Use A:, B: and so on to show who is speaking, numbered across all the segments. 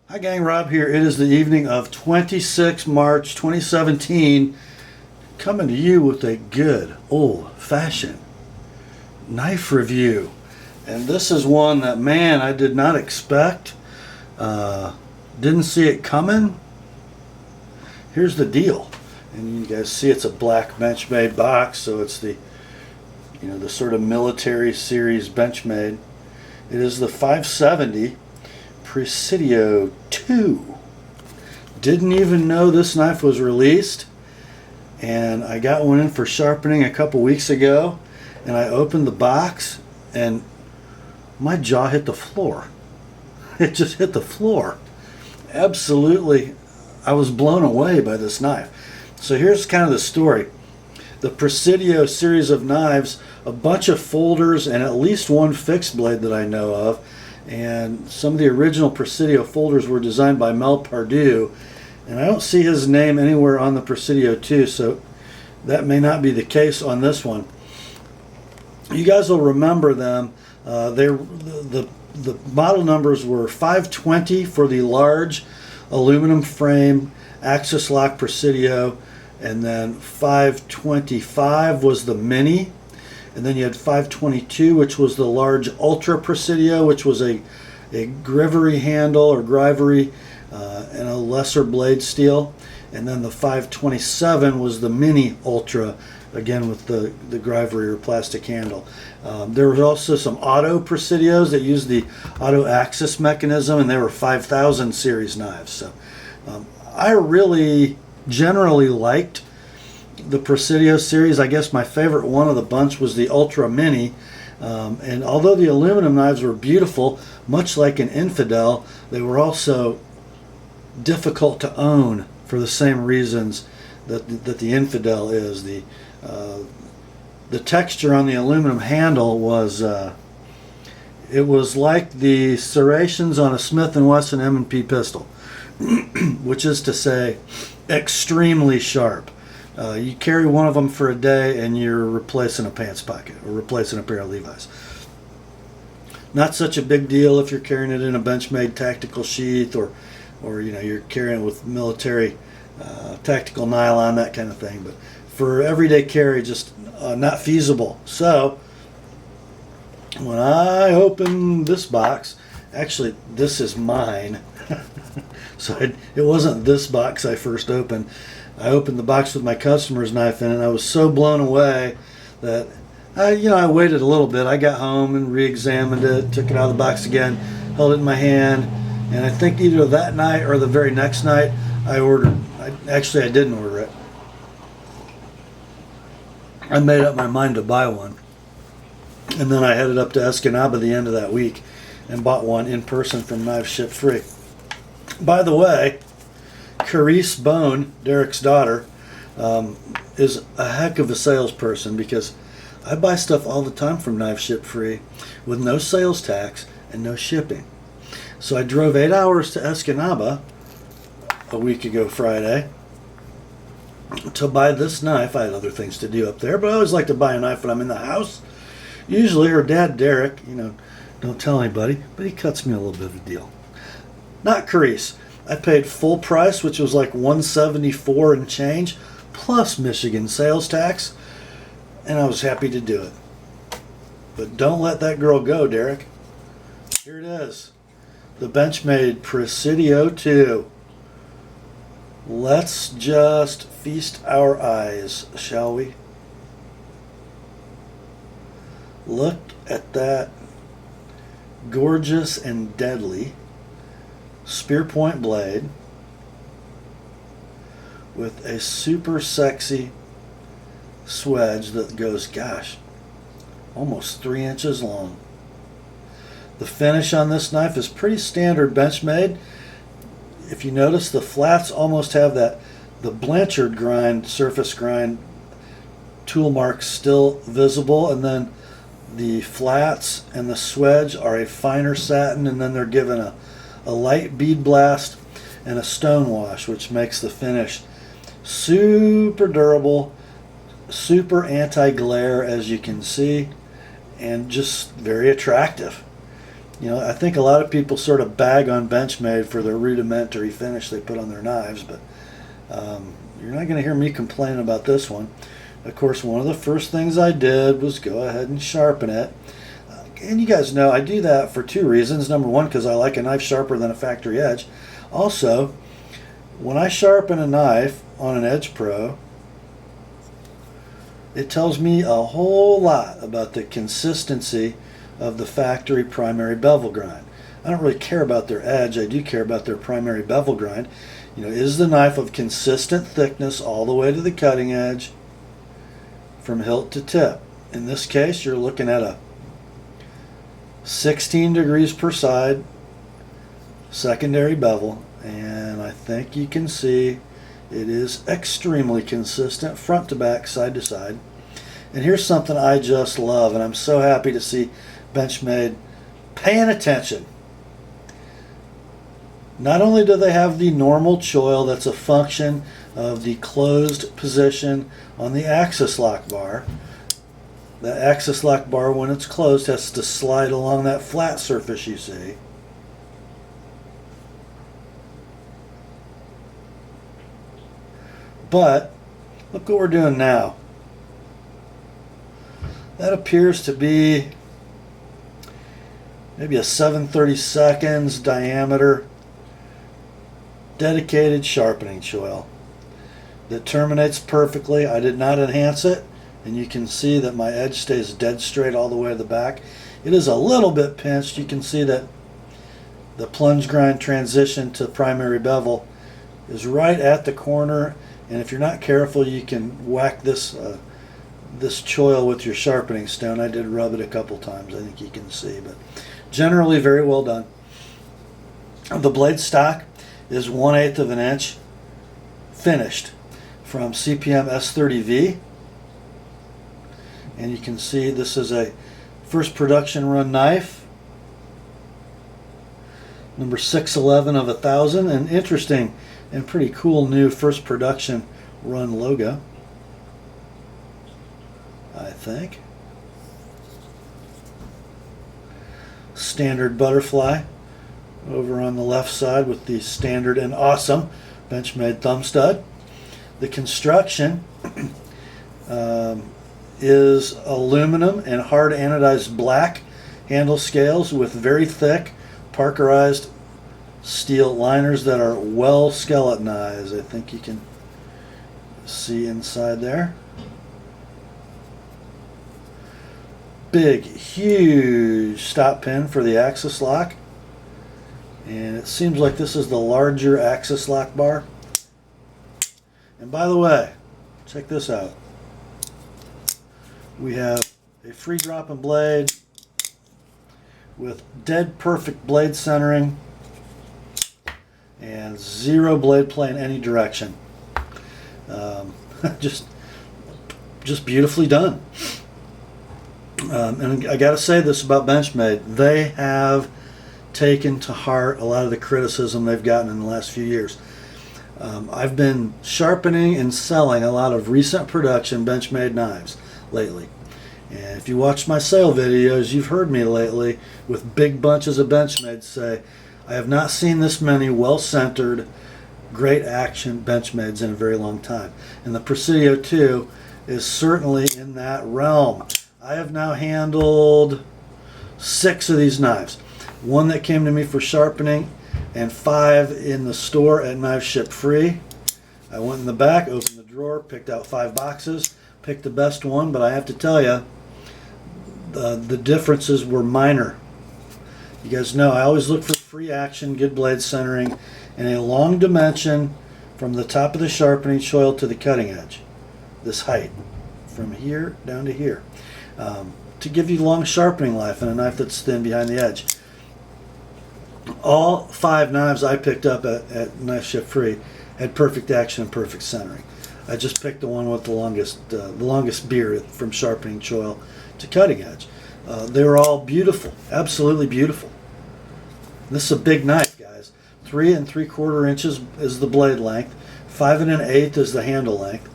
A: Hi gang, Rob here. It is the evening of 26 March 2017, coming to you with a good old-fashioned knife review. And this is one that, man, I did not expect. Didn't see it coming. Here's the deal. And you guys see it's a black Benchmade box, so it's the sort of military series Benchmade. It is the 570 Presidio 2. Didn't even know this knife was released, and I got one in for sharpening a couple weeks ago, and I opened the box and my jaw hit the floor. It just hit the floor. Absolutely, I was blown away by this knife. So here's kind of the story. The Presidio series of knives, a bunch of folders and at least one fixed blade that I know of. And some of the original Presidio folders were designed by Mel Pardue, and I don't see his name anywhere on the Presidio 2, so that may not be the case on this one. You guys will remember them. The model numbers were 520 for the large aluminum frame axis lock Presidio, and then 525 was the mini. And then you had 522, which was the large Ultra Presidio, which was a grivery handle or grivery and a lesser blade steel. And then the 527 was the mini Ultra, again with the grivery or plastic handle. There was also some auto Presidios that used the auto axis mechanism, and they were 5000 series knives. So I really generally liked the Presidio series. I guess my favorite one of the bunch was the Ultra Mini, and although the aluminum knives were beautiful, much like an Infidel, they were also difficult to own for the same reasons that the Infidel is. The texture on the aluminum handle was it was like the serrations on a Smith & Wesson M&P pistol, which is to say extremely sharp. You carry one of them for a day and you're replacing a pants pocket or replacing a pair of Levi's. Not such a big deal if you're carrying it in a Benchmade tactical sheath, or you're carrying it with military tactical nylon, that kind of thing. But for everyday carry, just not feasible. So when I opened this box, actually this is mine. So it wasn't this box I first opened. I opened the box with my customer's knife in it, and I was so blown away that I waited a little bit. I got home and re-examined it, took it out of the box again, held it in my hand, and I think either that night or the very next night I ordered. I didn't order it. I made up my mind to buy one, and then I headed up to Escanaba the end of that week and bought one in person from Knives Ship Free. By the way, Carice Bone, Derek's daughter, is a heck of a salesperson, because I buy stuff all the time from Knives Ship Free with no sales tax and no shipping. So I drove 8 hours to Escanaba a week ago Friday to buy this knife. I had other things to do up there, but I always like to buy a knife when I'm in the house. Usually her dad, Derek, don't tell anybody, but he cuts me a little bit of a deal. Not Carice. I paid full price, which was like $174 and change, plus Michigan sales tax, and I was happy to do it. But don't let that girl go, Derek. Here it is, the Benchmade Presidio 2. Let's just feast our eyes, shall we? Look at that gorgeous and deadly spear point blade with a super sexy swedge that goes, gosh, almost 3 inches long. The finish on this knife is pretty standard Benchmade. If you notice, the flats almost have the Blanchard grind, surface grind tool marks still visible, and then the flats and the swedge are a finer satin, and then they're given a light bead blast and a stone wash, which makes the finish super durable, super anti-glare, as you can see, and just very attractive. You know, I think a lot of people sort of bag on Benchmade for the rudimentary finish they put on their knives, but you're not going to hear me complaining about this one. Of course, one of the first things I did was go ahead and sharpen it. And you guys know I do that for two reasons. Number one, because I like a knife sharper than a factory edge. Also, when I sharpen a knife on an Edge Pro, it tells me a whole lot about the consistency of the factory primary bevel grind. I don't really care about their edge. I do care about their primary bevel grind. You know, is the knife of consistent thickness all the way to the cutting edge from hilt to tip? In this case, you're looking at a 16 degrees per side secondary bevel, and I think you can see it is extremely consistent front to back, side to side. And here's something I just love, and I'm so happy to see Benchmade paying attention. Not only do they have the normal choil that's a function of the closed position on the axis lock bar. The axis lock bar, when it's closed, has to slide along that flat surface you see. But look what we're doing now. That appears to be maybe a 7/32 diameter dedicated sharpening choil that terminates perfectly. I did not enhance it, and you can see that my edge stays dead straight all the way to the back. It is a little bit pinched. You can see that the plunge grind transition to primary bevel is right at the corner, and if you're not careful, you can whack this this choil with your sharpening stone. I did rub it a couple times, I think you can see, but generally very well done. The blade stock is 1/8 of an inch finished from CPM S30V, and you can see this is a first production run knife, number 611 of 1,000, an interesting and pretty cool new first production run logo, I think. Standard butterfly over on the left side with the standard and awesome Benchmade thumb stud. The construction is aluminum and hard anodized black handle scales with very thick parkerized steel liners that are well skeletonized. I think you can see inside there. Big, huge stop pin for the axis lock. And it seems like this is the larger axis lock bar. And by the way, check this out. We have a free dropping blade with dead perfect blade centering and zero blade play in any direction. Just beautifully done. And I gotta say this about Benchmade. They have taken to heart a lot of the criticism they've gotten in the last few years. I've been sharpening and selling a lot of recent production Benchmade knives lately. And if you watch my sale videos, you've heard me lately with big bunches of Benchmade say, I have not seen this many well-centered, great action Benchmades in a very long time. And the Presidio 2 is certainly in that realm. I have now handled 6 of these knives. 1 that came to me for sharpening and 5 in the store at Knives Ship Free. I went in the back, opened the drawer, picked out 5 boxes, picked the best one, but I have to tell you, the differences were minor. You guys know I always look for free action, good blade centering, and a long dimension from the top of the sharpening choil to the cutting edge. This height, from here down to here. To give you long sharpening life in a knife that's thin behind the edge. All 5 knives I picked up at Knife Ship Free had perfect action and perfect centering. I just picked the one with the longest beard from sharpening choil to cutting edge. They were all beautiful, absolutely beautiful. This is a big knife, guys. 3 3/4 inches is the blade length, 5 1/8 is the handle length,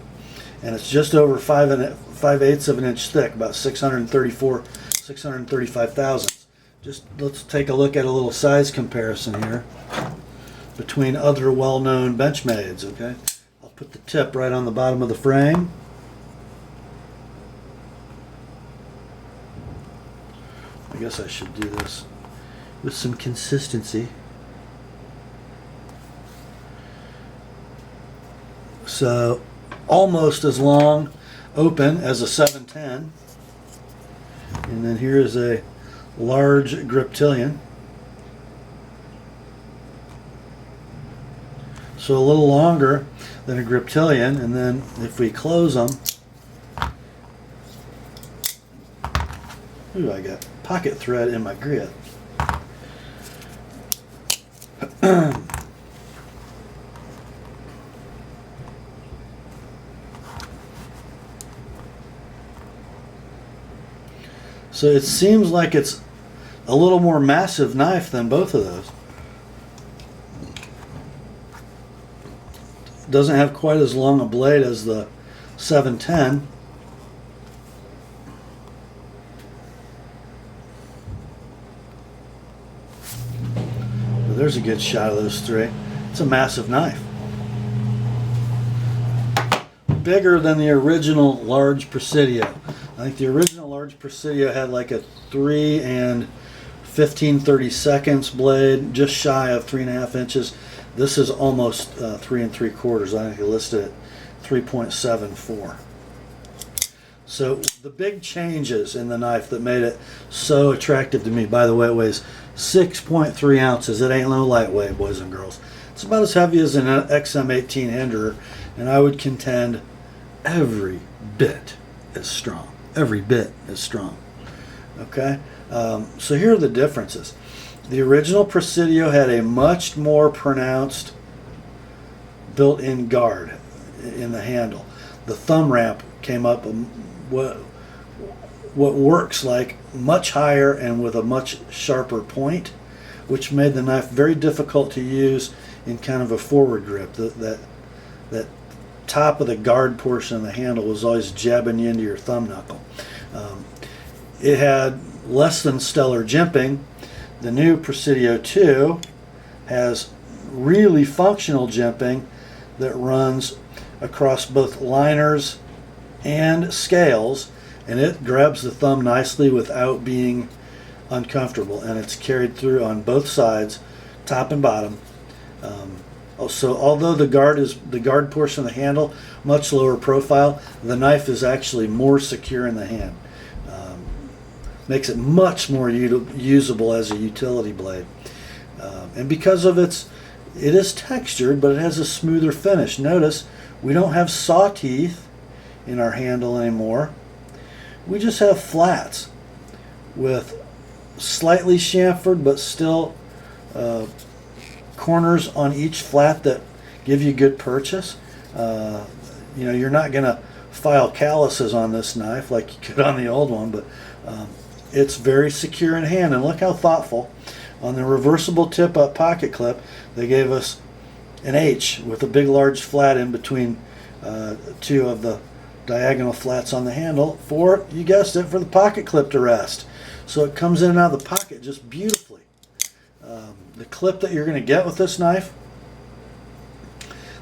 A: and it's just over 5 5/8 of an inch thick, about 635 thousandths. Just let's take a look at a little size comparison here between other well-known Benchmades, okay? I'll put the tip right on the bottom of the frame. I guess I should do this with some consistency. So almost as long open as a 710. And then here is a large griptilian. So a little longer than a griptilian, and then if we close them, ooh, I got pocket thread in my grip. So it seems like it's a little more massive knife than both of those. Doesn't have quite as long a blade as the 710. But there's a good shot of those three. It's a massive knife. Bigger than the original large Presidio. I think the original large Presidio had like a 3 and 15/32 blade, just shy of 3.5 inches. This is almost 3 3/4. I think it listed at 3.74. So the big changes in the knife that made it so attractive to me. By the way, it weighs 6.3 ounces. It ain't no lightweight, boys and girls. It's about as heavy as an XM18 Hinderer, and I would contend every bit is strong. Every bit is strong. Okay, so here are the differences. The original Presidio had a much more pronounced built-in guard in the handle. The thumb ramp came up what works like much higher and with a much sharper point, which made the knife very difficult to use in kind of a forward grip. That top of the guard portion of the handle was always jabbing you into your thumb knuckle. It had less than stellar jimping. The new Presidio 2 has really functional jimping that runs across both liners and scales, and it grabs the thumb nicely without being uncomfortable, and it's carried through on both sides, top and bottom. So although the guard portion of the handle much lower profile, the knife is actually more secure in the hand. Makes it much more usable as a utility blade. And because of it is textured, but it has a smoother finish. Notice we don't have saw teeth in our handle anymore. We just have flats with slightly chamfered, but still corners on each flat that give you good purchase. You're not going to file calluses on this knife like you could on the old one, but it's very secure in hand. And look how thoughtful. On the reversible tip-up pocket clip, they gave us an H with a big large flat in between two of the diagonal flats on the handle for, you guessed it, for the pocket clip to rest. So it comes in and out of the pocket just beautifully. The clip that you're going to get with this knife,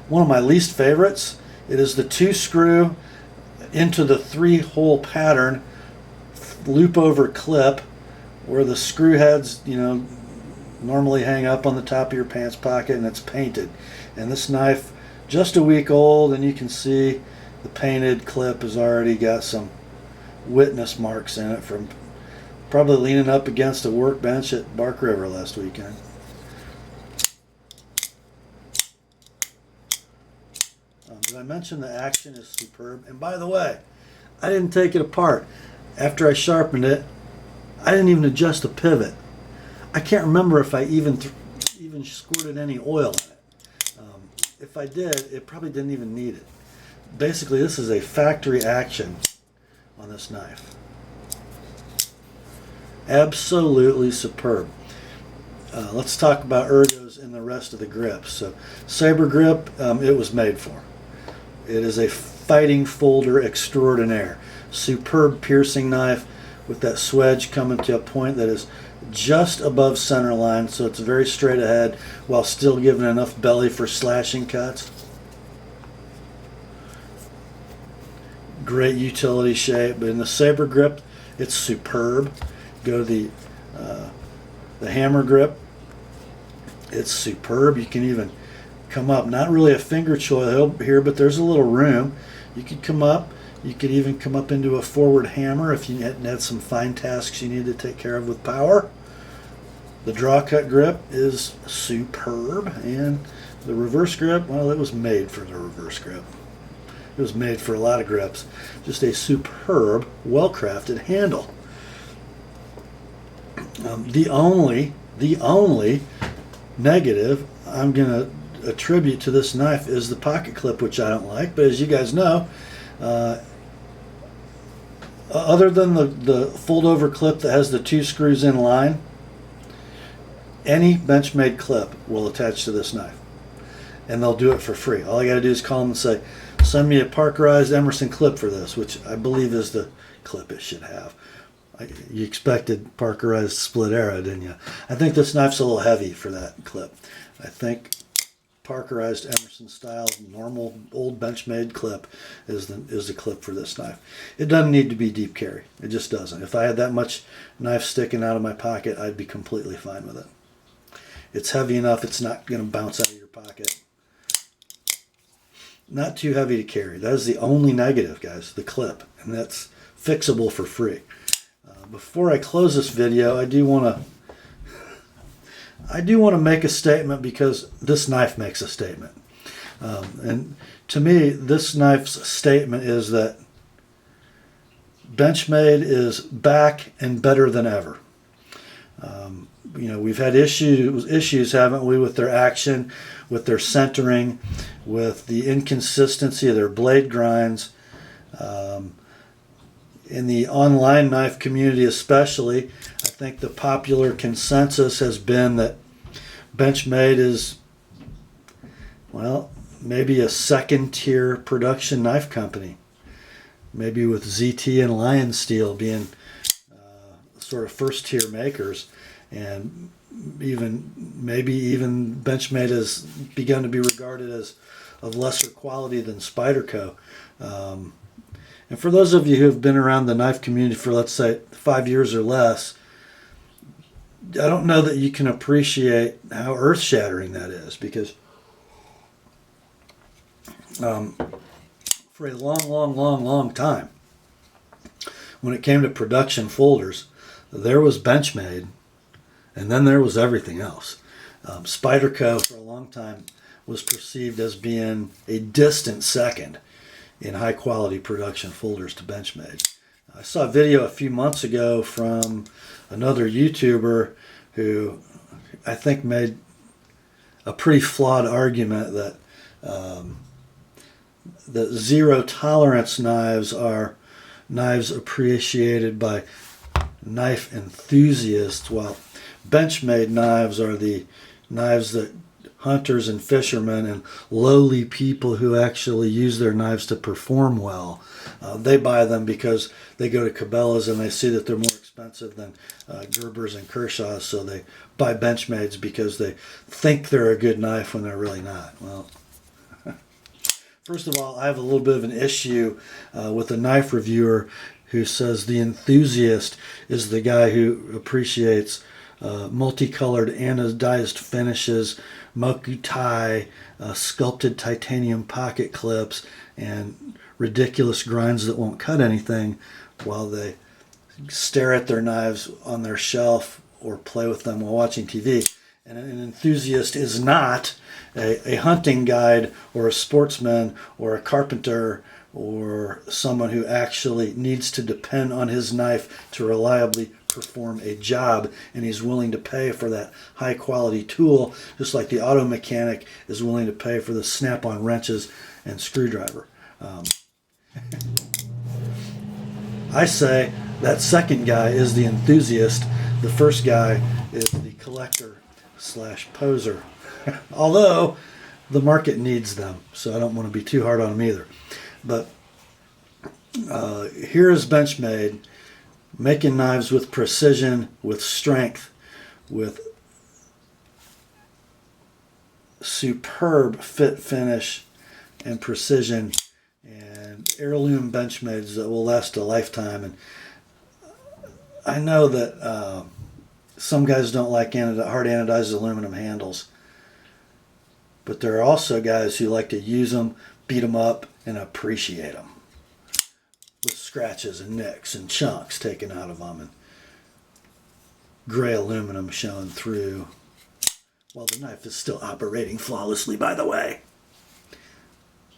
A: one of my least favorites, it is the 2-screw into the 3-hole pattern loop over clip where the screw heads normally hang up on the top of your pants pocket, and it's painted. And this knife, just a week old, and you can see the painted clip has already got some witness marks in it from probably leaning up against a workbench at Bark River last weekend. Did I mention the action is superb? And by the way, I didn't take it apart. After I sharpened it, I didn't even adjust the pivot. I can't remember if I even squirted any oil in it. If I did, it probably didn't even need it. Basically, this is a factory action on this knife. Absolutely superb. Let's talk about ergos and the rest of the grips. So, saber grip, it was made for. It is a fighting folder extraordinaire. Superb piercing knife with that swedge coming to a point that is just above center line, so it's very straight ahead while still giving enough belly for slashing cuts. Great utility shape, but in the saber grip, it's superb. Go to the hammer grip, it's superb. You can even come up, not really a finger choil here, but there's a little room. You could come up. You could even come up into a forward hammer if you had some fine tasks you need to take care of with power. The draw cut grip is superb, and the reverse grip, well, it was made for the reverse grip. It was made for a lot of grips. Just a superb, well-crafted handle. The only negative I'm going to attribute to this knife is the pocket clip, which I don't like. But as you guys know, other than the fold-over clip that has the 2 screws in line, any Benchmade clip will attach to this knife. And they'll do it for free. All I got to do is call them and say, send me a Parkerized Emerson clip for this, which I believe is the clip it should have. You expected Parkerized split arrow, didn't you? I think this knife's a little heavy for that clip. I think Parkerized Emerson style normal old Benchmade clip is the clip for this knife. It doesn't need to be deep carry. It just doesn't. If I had that much knife sticking out of my pocket, I'd be completely fine with it. It's heavy enough, it's not going to bounce out of your pocket. Not too heavy to carry. That is the only negative, guys, the clip, and that's fixable for free. Before I close this video, I do want to make a statement, because this knife makes a statement. And to me, this knife's statement is that Benchmade is back and better than ever. You know, we've had issues, haven't we, with their action, with their centering, with the inconsistency of their blade grinds. In the online knife community especially, I think the popular consensus has been that Benchmade is, well, maybe a second-tier production knife company. Maybe with ZT and Lion Steel being sort of first-tier makers. And maybe even Benchmade has begun to be regarded as of lesser quality than Spyderco. And for those of you who have been around the knife community for, let's say, 5 years or less, I don't know that you can appreciate how earth-shattering that is, because for a long time, when it came to production folders, there was Benchmade, and then there was everything else. Spyderco, for a long time, was perceived as being a distant second in high-quality production folders to Benchmade. I saw a video a few months ago from another YouTuber who I think made a pretty flawed argument that that zero-tolerance knives are knives appreciated by knife enthusiasts, while Benchmade knives are the knives that hunters and fishermen and lowly people who actually use their knives to perform well. They buy them because they go to Cabela's and they see that they're more expensive than Gerbers and Kershaw's, so they buy Benchmades because they think they're a good knife when they're really not. Well, first of all, I have a little bit of an issue with a knife reviewer who says the enthusiast is the guy who appreciates multicolored anodized finishes, mokutai, sculpted titanium pocket clips, and ridiculous grinds that won't cut anything, while they stare at their knives on their shelf or play with them while watching TV. And an enthusiast is not a hunting guide or a sportsman or a carpenter or someone who actually needs to depend on his knife to reliably perform a job, and he's willing to pay for that high quality tool, just like the auto mechanic is willing to pay for the snap-on wrenches and screwdriver. I say that second guy is the enthusiast, the first guy is the collector / poser. Although the market needs them, so I don't want to be too hard on them either. But here is Benchmade making knives with precision, with strength, with superb fit finish and precision, and heirloom Benchmades that will last a lifetime. And I know that some guys don't like hard anodized aluminum handles, but there are also guys who like to use them, beat them up, and appreciate them with scratches and nicks and chunks taken out of them and gray aluminum showing through while the knife is still operating flawlessly, by the way.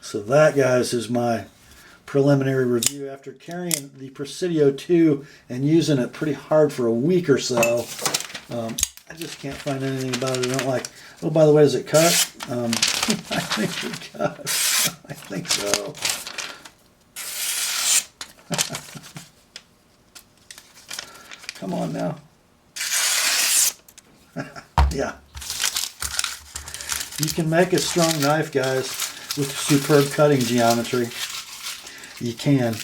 A: So that, guys, is my preliminary review after carrying the Presidio 2 and using it pretty hard for a week or so. I just can't find anything about it I don't like. Oh, by the way, is it cut? I think it cut. I think so. Come on now. Yeah. You can make a strong knife, guys, with superb cutting geometry. You can.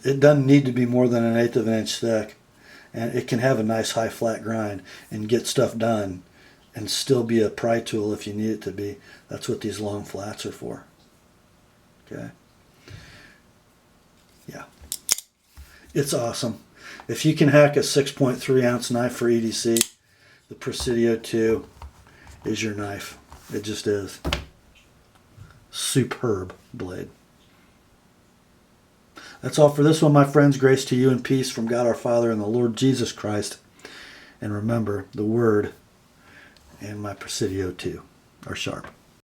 A: It doesn't need to be more than 1/8 of an inch thick. And it can have a nice high flat grind and get stuff done and still be a pry tool if you need it to be. That's what these long flats are for. Okay. Yeah. It's awesome. If you can hack a 6.3 ounce knife for EDC, the Presidio 2 is your knife. It just is. Superb blade. That's all for this one, my friends. Grace to you and peace from God our Father and the Lord Jesus Christ. And remember, the Word and my Presidio 2 are sharp.